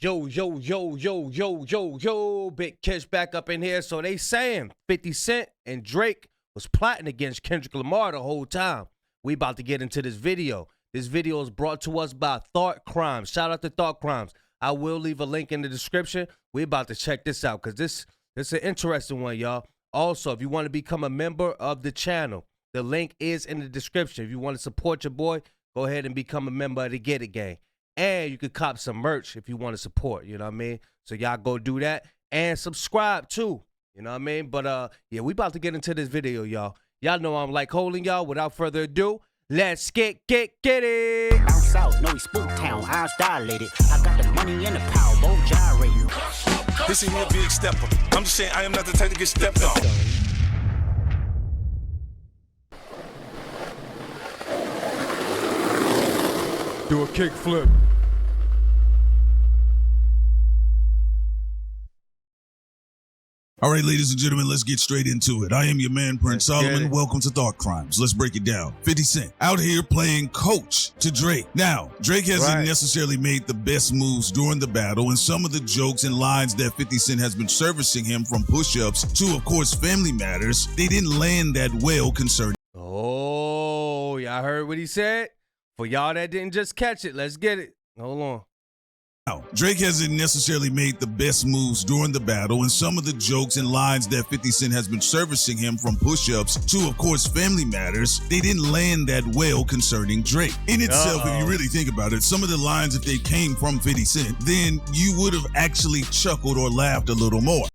Yo, Big Kish back up in here. So they saying 50 Cent and Drake was plotting against Kendrick Lamar the whole time. We about to get into this video. This video is brought to us by Thought Crimes. Shout out to Thought Crimes. I will leave a link in the description. We about to check this out because this is an interesting one, y'all. Also, if you want to become a member of the channel, the link is in the description. If you want to support your boy, go ahead and become a member of the Get It Gang. And you could cop some merch if you want to support, you know what I mean? So y'all go do that and subscribe too, you know what I mean? But yeah, we about to get into this video, y'all. Y'all know I'm like holding y'all. Without further ado, let's get it. Down south, no, we spook town, eyes dilated. I got the money and the power, both gyrating. This ain't here big stepper. I'm just saying I am not the type to get stepped on. Do a kick flip. All right, ladies and gentlemen, let's get straight into it. I am your man, Prince Solomon. Welcome to Thought Crimes. Let's break it down. 50 Cent out here playing coach to Drake. Now, Drake hasn't necessarily made the best moves during the battle, and some of the jokes and lines that 50 Cent has been servicing him, from push-ups to, of course, Family Matters, they didn't land that well concerning. Oh, y'all heard what he said? For y'all that didn't just catch it, let's get it. Hold on. Now, Drake hasn't necessarily made the best moves during the battle, and some of the jokes and lines that 50 Cent has been servicing him, from push-ups to, of course, Family Matters, they didn't land that well concerning Drake. In itself, if you really think about it, some of the lines, if they came from 50 Cent, then you would have actually chuckled or laughed a little more.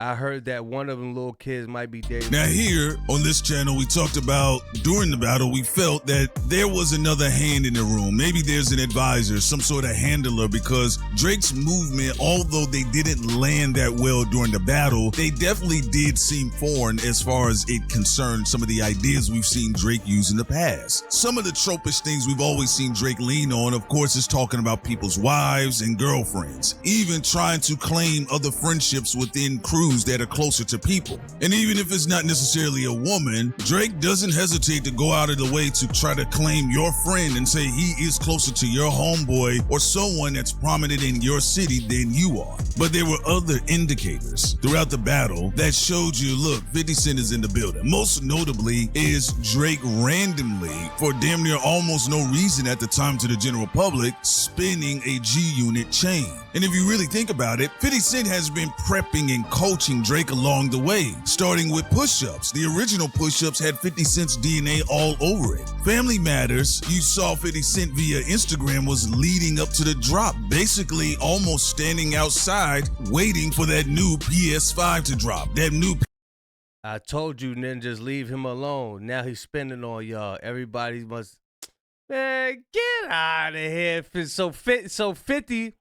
I heard that one of them little kids might be David. Now here on this channel, we talked about during the battle, we felt that there was another hand in the room. Maybe there's an advisor, some sort of handler, because Drake's movement, although they didn't land that well during the battle, they definitely did seem foreign as far as it concerned some of the ideas we've seen Drake use in the past. Some of the tropish things we've always seen Drake lean on, of course, is talking about people's wives and girlfriends, even trying to claim other friendships within crews that are closer to people. And even if it's not necessarily a woman, Drake doesn't hesitate to go out of the way to try to claim your friend and say he is closer to your homeboy or someone that's prominent in your city than you are. But there were other indicators throughout the battle that showed you, look, 50 Cent is in the building. Most notably is Drake randomly, for damn near almost no reason at the time to the general public, spinning a G-Unit chain. And if you really think about it, 50 Cent has been prepping and coaching Drake along the way, starting with push-ups. The original push-ups had 50 Cent's DNA all over it. Family Matters, you saw 50 Cent via Instagram was leading up to the drop, basically almost standing outside waiting for that new PS5 to drop. I told you, ninjas, leave him alone. Now he's spending on y'all. Everybody must, man, get out of here. So 50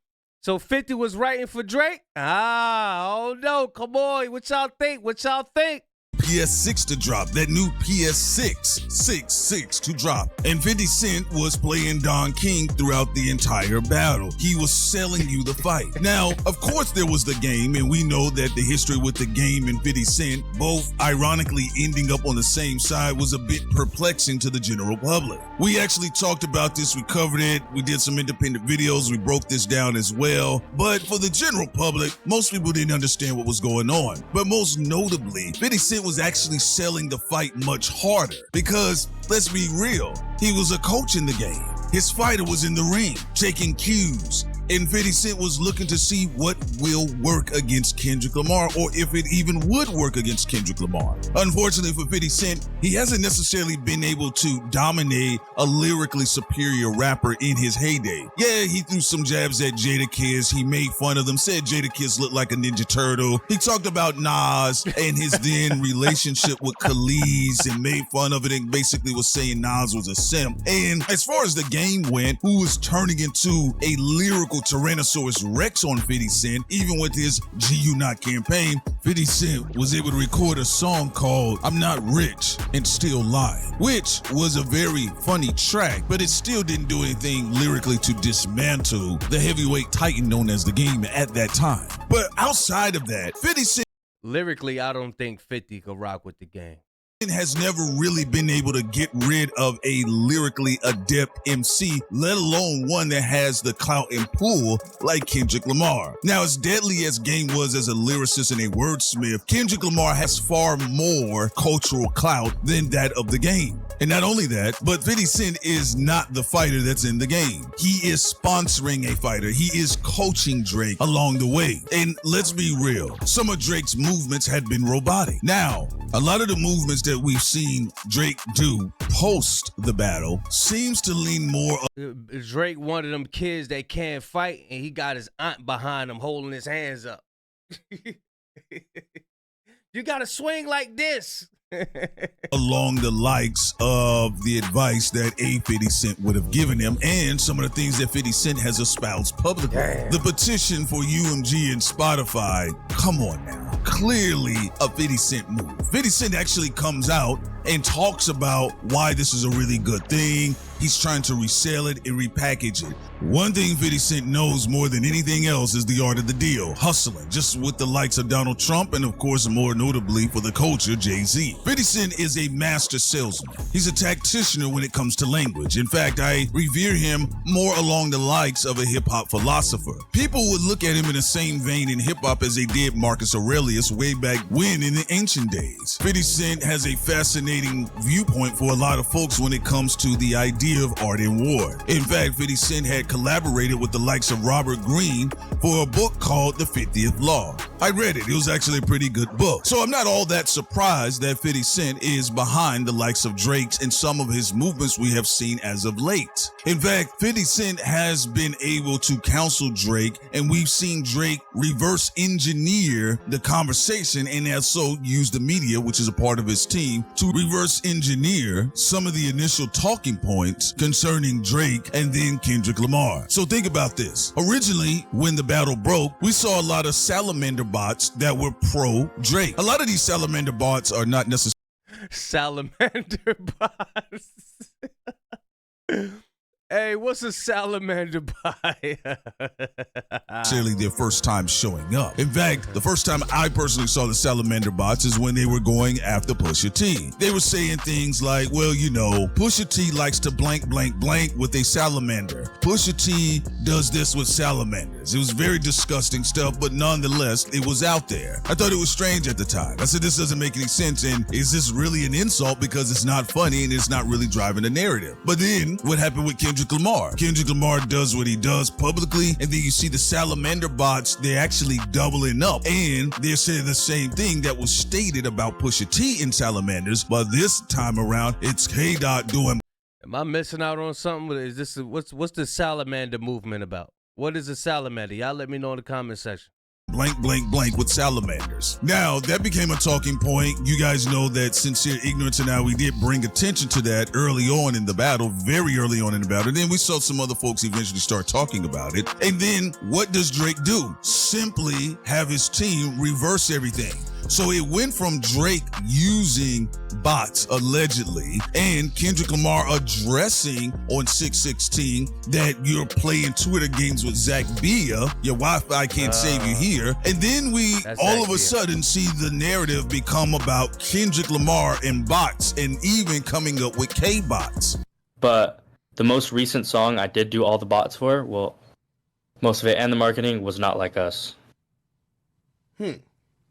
was writing for Drake? Oh no, come on. What y'all think? PS6 to drop, that new PS6 to drop. And 50 Cent was playing Don King throughout the entire battle. He was selling you the fight. Now, of course there was the game, and we know that the history with the game and 50 Cent, both ironically ending up on the same side, was a bit perplexing to the general public. We actually talked about this, we covered it, we did some independent videos, we broke this down as well. But for the general public, most people didn't understand what was going on. But most notably, 50 Cent was actually selling the fight much harder because, let's be real, he was a coach in the game. His fighter was in the ring, taking cues, and 50 Cent was looking to see what will work against Kendrick Lamar, or if it even would work against Kendrick Lamar. Unfortunately for 50 Cent, he hasn't necessarily been able to dominate a lyrically superior rapper in his heyday. Yeah, he threw some jabs at Jadakiss, he made fun of them, said Jadakiss looked like a Ninja Turtle. He talked about Nas and his then relationship with Khalees and made fun of it and basically was saying Nas was a simp. And as far as the game went, who was turning into a lyrical Tyrannosaurus Rex on 50 Cent, even with his G-Unit campaign, 50 Cent was able to record a song called I'm Not Rich and Still Lying, which was a very funny track, but it still didn't do anything lyrically to dismantle the heavyweight titan known as the Game at that time. But outside of that, 50 Cent... Lyrically, I don't think 50 could rock with the Game. has never really been able to get rid of a lyrically adept MC, let alone one that has the clout and pull like Kendrick Lamar. Now, as deadly as Game was as a lyricist and a wordsmith, Kendrick Lamar has far more cultural clout than that of the Game. And not only that, but 50 Cent is not the fighter that's in the Game. He is sponsoring a fighter. He is coaching Drake along the way. And let's be real, some of Drake's movements had been robotic. Now, a lot of the movements that we've seen Drake do post the battle seems to lean more. Drake, one of them kids that can't fight, and he got his aunt behind him holding his hands up. You got to swing like this. Along the likes of the advice that 50 Cent would have given him and some of the things that 50 Cent has espoused publicly. Damn. The petition for UMG and Spotify, come on now. Clearly a 50 Cent move. 50 Cent actually comes out and talks about why this is a really good thing. He's trying to resell it and repackage it. One thing 50 Cent knows more than anything else is the art of the deal, hustling, just with the likes of Donald Trump and of course more notably for the culture, Jay-Z. 50 Cent is a master salesman. He's a tactician when it comes to language. In fact, I revere him more along the likes of a hip-hop philosopher. People would look at him in the same vein in hip-hop as they did Marcus Aurelius way back when in the ancient days. 50 Cent has a fascinating viewpoint for a lot of folks when it comes to the idea of art and war. In fact, 50 Cent had collaborated with the likes of Robert Greene for a book called The 50th Law. I read it. It was actually a pretty good book. So I'm not all that surprised that 50 Cent is behind the likes of Drake's and some of his movements we have seen as of late. In fact, 50 Cent has been able to counsel Drake, and we've seen Drake reverse engineer the conversation and also use the media, which is a part of his team, to reverse engineer some of the initial talking points concerning Drake and then Kendrick Lamar. So think about this. Originally, when the battle broke, we saw a lot of salamander bots that were pro Drake. A lot of these salamander bots are not necessarily salamander bots. Hey, what's a salamander bot? Necessarily their first time showing up. In fact, the first time I personally saw the salamander bots is when they were going after Pusha T. They were saying things like, well, you know, Pusha T likes to blank, blank, blank with a salamander. Pusha T does this with salamanders. It was very disgusting stuff, but nonetheless, it was out there. I thought it was strange at the time. I said, this doesn't make any sense, and is this really an insult because it's not funny and it's not really driving the narrative? But then, what happened with Kendrick Lamar? Kendrick Lamar does what he does publicly, and then you see the salamander bots, they're actually doubling up, and they're saying the same thing that was stated about Pusha T in salamanders, but this time around, it's K-Dot doing. Am I missing out on something? Is this what's the salamander movement about? What is a salamander? Y'all let me know in the comment section. Blank, blank, blank with salamanders. Now, that became a talking point. You guys know that Sincere Ignorance and I, we did bring attention to that early on in the battle, very early on in the battle. Then we saw some other folks eventually start talking about it. And then what does Drake do? Simply have his team reverse everything. So it went from Drake using bots, allegedly, and Kendrick Lamar addressing on 616 that you're playing Twitter games with Zach Bia, your Wi-Fi can't save you here. And then we all of a sudden see the narrative become about Kendrick Lamar and bots, and even coming up with K-bots. But the most recent song I did do all the bots for, well, most of it and the marketing was not like us.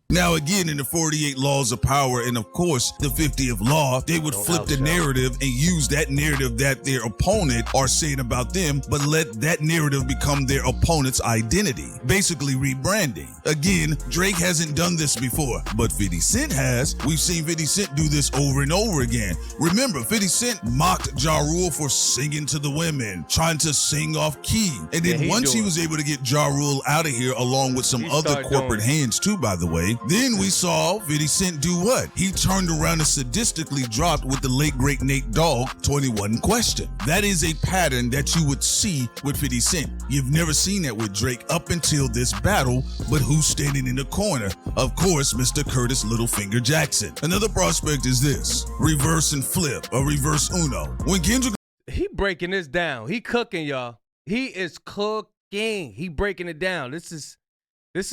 Now, again, in the 48 Laws of Power and, of course, the 50th Law, they would flip the narrative and use that narrative that their opponent are saying about them, but let that narrative become their opponent's identity, basically rebranding. Again, Drake hasn't done this before, but 50 Cent has. We've seen 50 Cent do this over and over again. Remember, 50 Cent mocked Ja Rule for singing to the women, trying to sing off key. And then once he was able to get Ja Rule out of here, along with some other corporate hands too, by the way, then we saw 50 Cent do what? He turned around and sadistically dropped with the late great Nate Dogg 21 Question. That is a pattern that you would see with 50 Cent. You've never seen that with Drake up until this battle, but who's standing in the corner? Of course, Mr. Curtis Littlefinger Jackson. Another prospect is this: reverse and flip, or reverse Uno. When Kendrick... He breaking this down. He cooking, y'all. He is cooking. He breaking it down. This is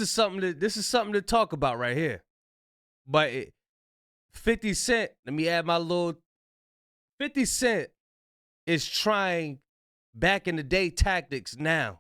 something to talk about right here. But 50 Cent, let me add my little 50 Cent is trying back in the day tactics now.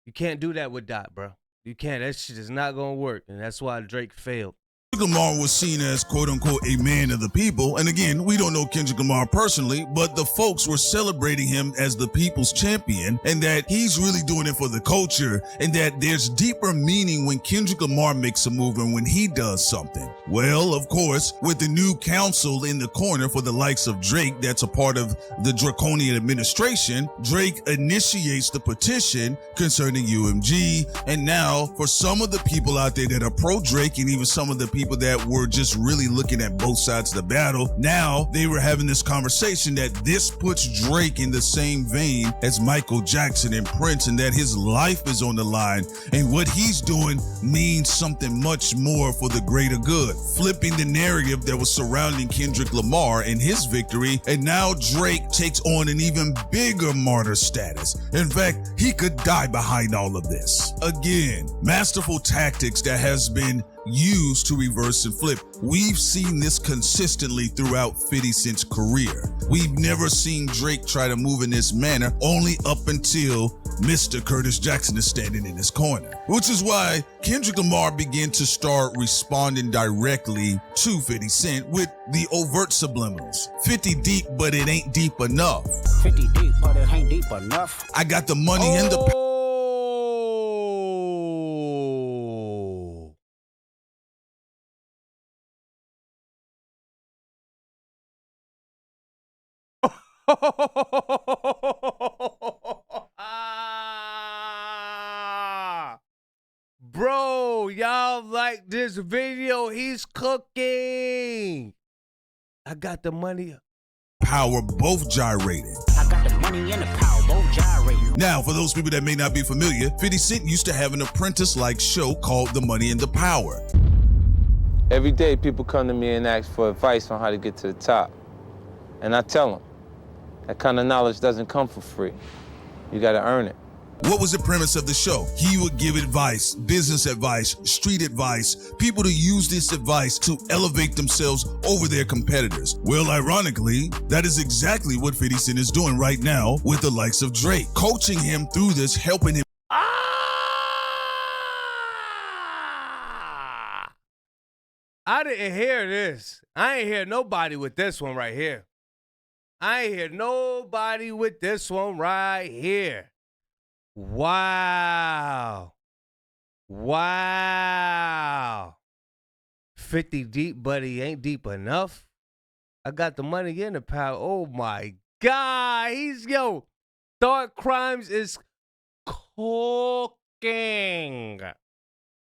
You can't do that with Dot, bro. You can't. That shit is not gonna work, and that's why Drake failed. Lamar was seen as quote-unquote a man of the people, and again, we don't know Kendrick Lamar personally, but the folks were celebrating him as the people's champion, and that he's really doing it for the culture, and that there's deeper meaning when Kendrick Lamar makes a move and when he does something. Well, of course, with the new council in the corner for the likes of Drake that's a part of the draconian administration, Drake initiates the petition concerning UMG, and now for some of the people out there that are pro-Drake and even some of the people that were just really looking at both sides of the battle, now they were having this conversation that this puts Drake in the same vein as Michael Jackson and Prince, and that his life is on the line, and what he's doing means something much more for the greater good, flipping the narrative that was surrounding Kendrick Lamar and his victory, and now Drake takes on an even bigger martyr status. In fact, he could die behind all of this. Again, masterful tactics that has been used to reverse and flip. We've seen this consistently throughout 50 Cent's career. We've never seen Drake try to move in this manner, only up until Mr. Curtis Jackson is standing in his corner. Which is why Kendrick Lamar began to start responding directly to 50 Cent with the overt subliminals. 50 deep, but it ain't deep enough. 50 deep, but it ain't deep enough. I got the money and the Bro, y'all like this video? He's cooking. I got the money. power both gyrated. I got the money and the power, both gyrating. Now, for those people that may not be familiar, 50 Cent used to have an apprentice-like show called The Money and the Power. Every day people come to me and ask for advice on how to get to the top. And I tell them, that kind of knowledge doesn't come for free. You gotta earn it. What was the premise of the show? He would give advice, business advice, street advice, people to use this advice to elevate themselves over their competitors. Well, ironically, that is exactly what 50 Cent is doing right now with the likes of Drake, coaching him through this, helping him. I didn't hear this. I ain't hear nobody with this one right here. I ain't hear nobody with this one right here. Wow. Wow. 50 deep, but he ain't deep enough. I got the money in the power. Oh my God. Thought Crimes is cooking.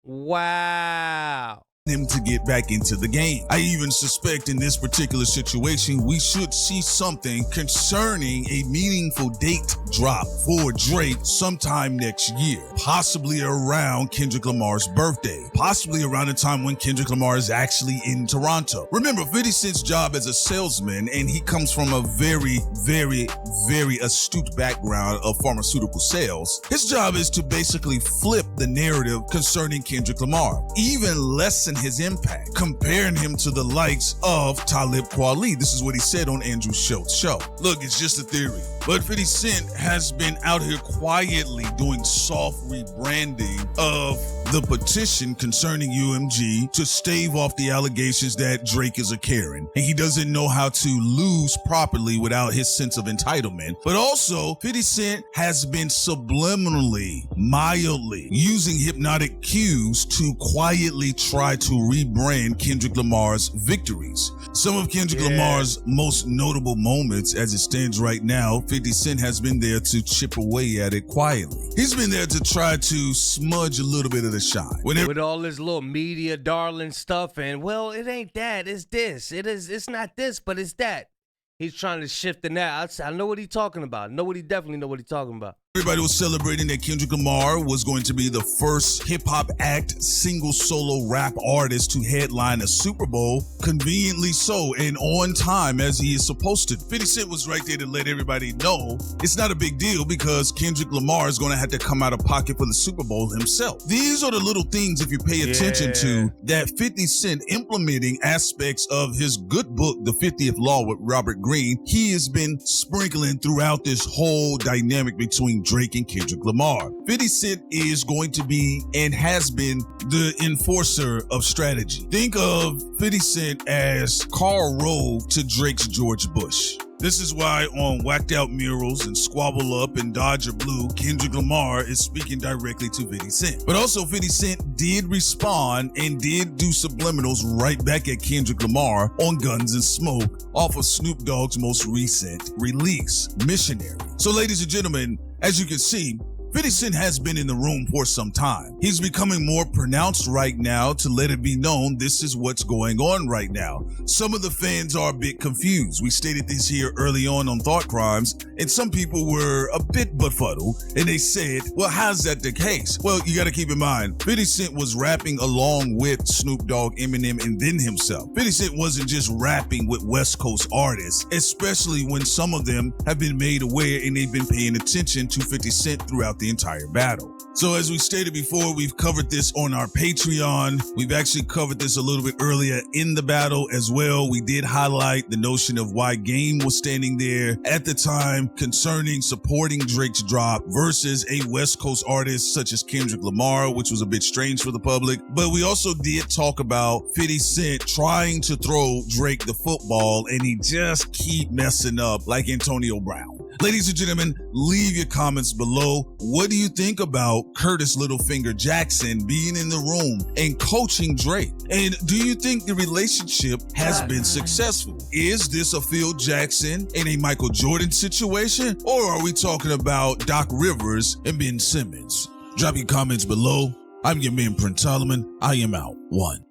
Wow. Him to get back into the game. I even suspect in this particular situation, we should see something concerning a meaningful date drop for Drake sometime next year, possibly around Kendrick Lamar's birthday, possibly around the time when Kendrick Lamar is actually in Toronto. Remember, 50 Cent's job as a salesman, and he comes from a very, very, very astute background of pharmaceutical sales. His job is to basically flip the narrative concerning Kendrick Lamar, even lessen his impact, comparing him to the likes of Talib Kweli. This is what he said on Andrew Schultz's show. Look, it's just a theory, but 50 Cent has been out here quietly doing soft rebranding of the petition concerning UMG to stave off the allegations that Drake is a Karen, and he doesn't know how to lose properly without his sense of entitlement. But also, 50 Cent has been subliminally, mildly using hypnotic cues to quietly try to rebrand Kendrick Lamar's victories. Some of Kendrick Lamar's most notable moments as it stands right now, 50 Cent has been there to chip away at it quietly. He's been there to try to smudge a little bit of the shine. With all this little media darling stuff, and well, it ain't that, it's this. It's not this, but it's that. He's trying to shift in that. I know what he's talking about. Definitely know what he's talking about. Everybody was celebrating that Kendrick Lamar was going to be the first hip-hop act single solo rap artist to headline a Super Bowl, conveniently so and on time as he is supposed to. 50 Cent was right there to let everybody know it's not a big deal because Kendrick Lamar is going to have to come out of pocket for the Super Bowl himself. These are the little things, if you pay attention to, that 50 Cent implementing aspects of his good book, The 50th Law with Robert Greene, he has been sprinkling throughout this whole dynamic between Drake and Kendrick Lamar. 50 Cent is going to be and has been the enforcer of strategy. Think of 50 Cent as Karl Rove to Drake's George Bush. This is why on Whacked Out Murals and Squabble Up and Dodger Blue, Kendrick Lamar is speaking directly to 50 Cent. But also 50 Cent did respond and did do subliminals right back at Kendrick Lamar on Guns and Smoke off of Snoop Dogg's most recent release, Missionary. So ladies and gentlemen, as you can see, 50 Cent has been in the room for some time. He's becoming more pronounced right now to let it be known this is what's going on right now. Some of the fans are a bit confused. We stated this here early on Thought Crimes, and some people were a bit befuddled, and they said, well, how's that the case? Well, you gotta keep in mind, 50 Cent was rapping along with Snoop Dogg, Eminem, and then himself. 50 Cent wasn't just rapping with West Coast artists, especially when some of them have been made aware and they've been paying attention to 50 Cent throughout the entire battle. So as we stated before, we've covered this on our Patreon. We've actually covered this a little bit earlier in the battle as well. We did highlight the notion of why Game was standing there at the time concerning supporting Drake's drop versus a West Coast artist such as Kendrick Lamar, which was a bit strange for the public. But we also did talk about 50 Cent trying to throw Drake the football and he just keep messing up like Antonio Brown. Ladies and gentlemen, leave your comments below. What do you think about Curtis Littlefinger Jackson being in the room and coaching Drake? And do you think the relationship has been successful? Is this a Phil Jackson and a Michael Jordan situation? Or are we talking about Doc Rivers and Ben Simmons? Drop your comments below. I'm your man, Prince Solomon. I am out. One.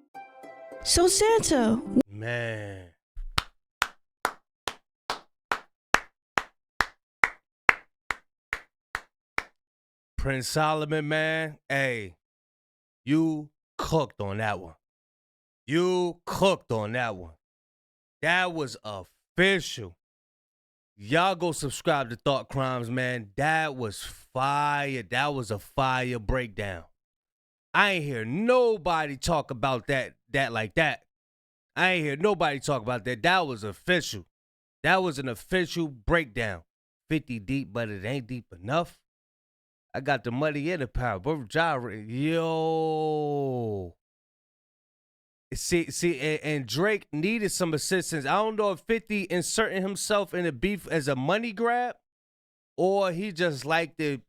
So Santa, Man. Prince Solomon, man, hey, you cooked on that one. You cooked on that one. That was official. Y'all go subscribe to Thought Crimes, man. That was fire. That was a fire breakdown. I ain't hear nobody talk about that like that. I ain't hear nobody talk about that. That was official. That was an official breakdown. 50 deep, but it ain't deep enough. I got the money and the power. But yo. See, and Drake needed some assistance. I don't know if 50 inserting himself in the beef as a money grab or he just liked to,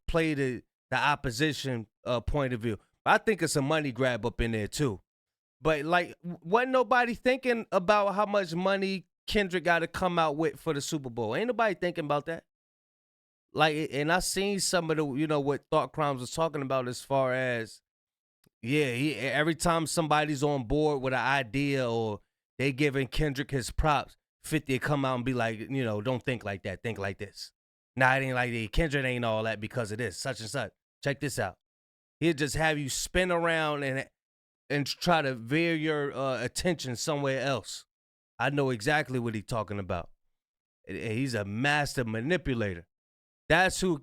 play the opposition point of view. I think it's a money grab up in there too. But like, wasn't nobody thinking about how much money Kendrick got to come out with for the Super Bowl? Ain't nobody thinking about that. Like, and I seen some of the, what Thought Crimes was talking about as far as, every time somebody's on board with an idea or they giving Kendrick his props, 50 come out and be like, don't think like that, think like this. Nah, it ain't like that. Kendrick ain't all that because of this, such and such. Check this out. He'll just have you spin around and try to veer your attention somewhere else. I know exactly what he's talking about. He's a master manipulator. That's who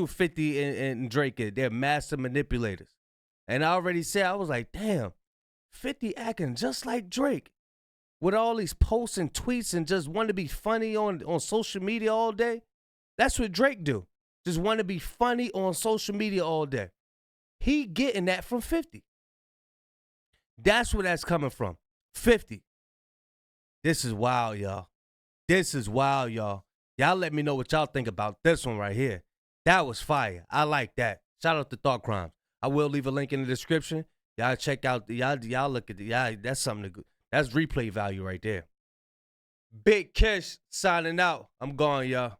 50 and Drake is. They're master manipulators. And I already said, I was like, damn, 50 acting just like Drake. With all these posts and tweets and just want to be funny on social media all day. That's what Drake do. Just want to be funny on social media all day. He getting that from 50. That's where that's coming from. 50. This is wild, y'all. This is wild, y'all. Y'all let me know what y'all think about this one right here. That was fire. I like that. Shout out to Thought Crimes. I will leave a link in the description. Y'all check out, y'all look at it. That's something to, that's replay value right there. Big Kish signing out. I'm gone, y'all.